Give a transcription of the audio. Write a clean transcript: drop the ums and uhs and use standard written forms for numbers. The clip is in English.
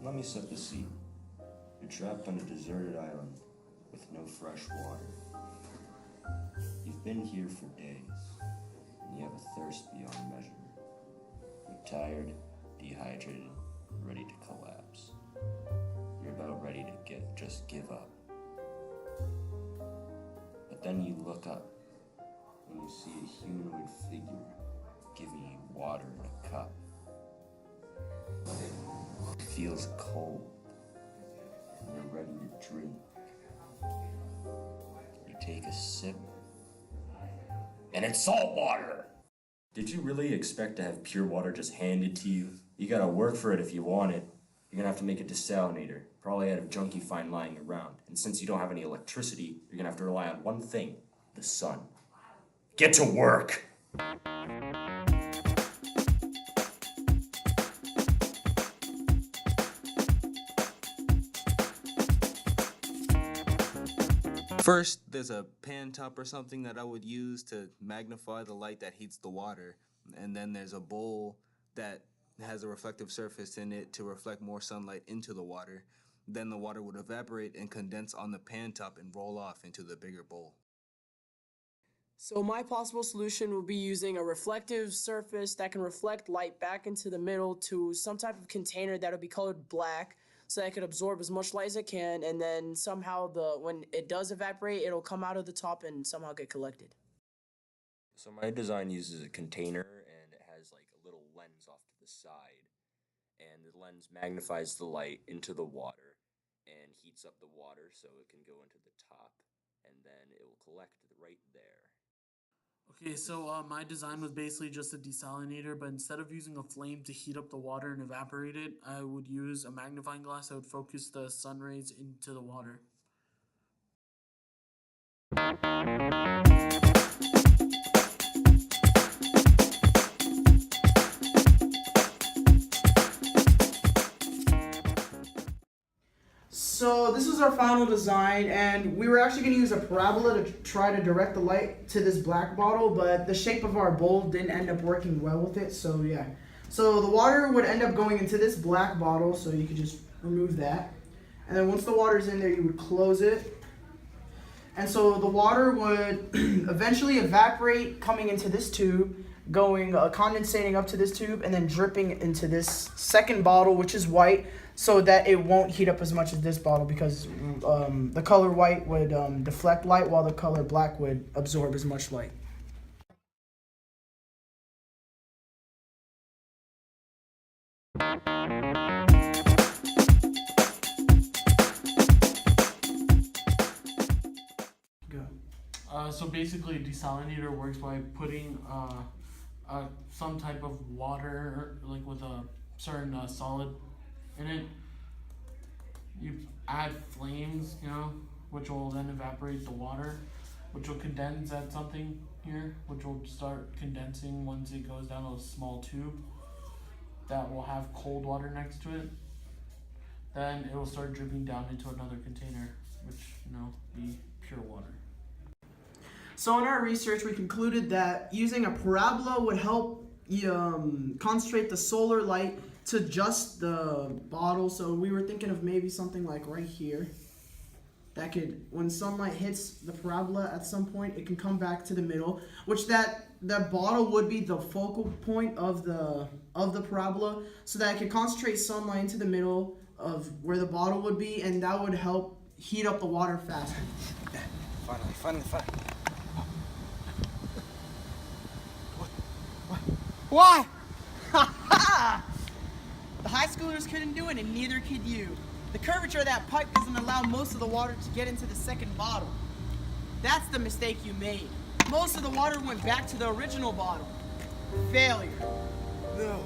Let me set the scene. You're trapped on a deserted island with no fresh water. You've been here for days, and you have a thirst beyond measure. You're tired, dehydrated, ready to collapse. You're about ready to just give up. But then you look up, and you see a humanoid figure giving you water in a cup. It feels cold, and you're ready to drink. You take a sip, and it's salt water! Did you really expect to have pure water just handed to you? You gotta work for it if you want it. You're gonna have to make a desalinator, probably out of junk you find lying around. And since you don't have any electricity, you're gonna have to rely on one thing, the sun. Get to work! First, there's a pan top or something that I would use to magnify the light that heats the water. And then there's a bowl that has a reflective surface in it to reflect more sunlight into the water. Then the water would evaporate and condense on the pan top and roll off into the bigger bowl. So my possible solution would be using a reflective surface that can reflect light back into the middle to some type of container that would be colored black, so that it could absorb as much light as it can, and then somehow when it does evaporate, it'll come out of the top and somehow get collected. So my design uses a container, and it has like a little lens off to the side, and the lens magnifies the light into the water and heats up the water so it can go into the top, and then it will collect right there. Okay, so my design was basically just a desalinator, but instead of using a flame to heat up the water and evaporate it, I would use a magnifying glass that would focus the sun rays into the water. So this is our final design, and we were actually going to use a parabola to try to direct the light to this black bottle, but the shape of our bowl didn't end up working well with it, so yeah. So the water would end up going into this black bottle, so you could just remove that. And then once the water's in there, you would close it. And so the water would eventually evaporate coming into this tube, condensating up to this tube, and then dripping into this second bottle, which is white, so that it won't heat up as much as this bottle, because the color white would deflect light, while the color black would absorb as much light. So basically, a desalinator works by putting some type of water, like with a certain solid in it. You add flames, which will then evaporate the water, which will condense at something here, which will start condensing once it goes down a small tube that will have cold water next to it. Then it will start dripping down into another container, which, be pure water. So in our research, we concluded that using a parabola would help concentrate the solar light to just the bottle. So we were thinking of maybe something like right here. That could, when sunlight hits the parabola at some point, it can come back to the middle, which that bottle would be the focal point of the parabola, so that it could concentrate sunlight into the middle of where the bottle would be, and that would help heat up the water faster. Finally. Why? The high schoolers couldn't do it, and neither could you. The curvature of that pipe doesn't allow most of the water to get into the second bottle. That's the mistake you made. Most of the water went back to the original bottle. Failure. No.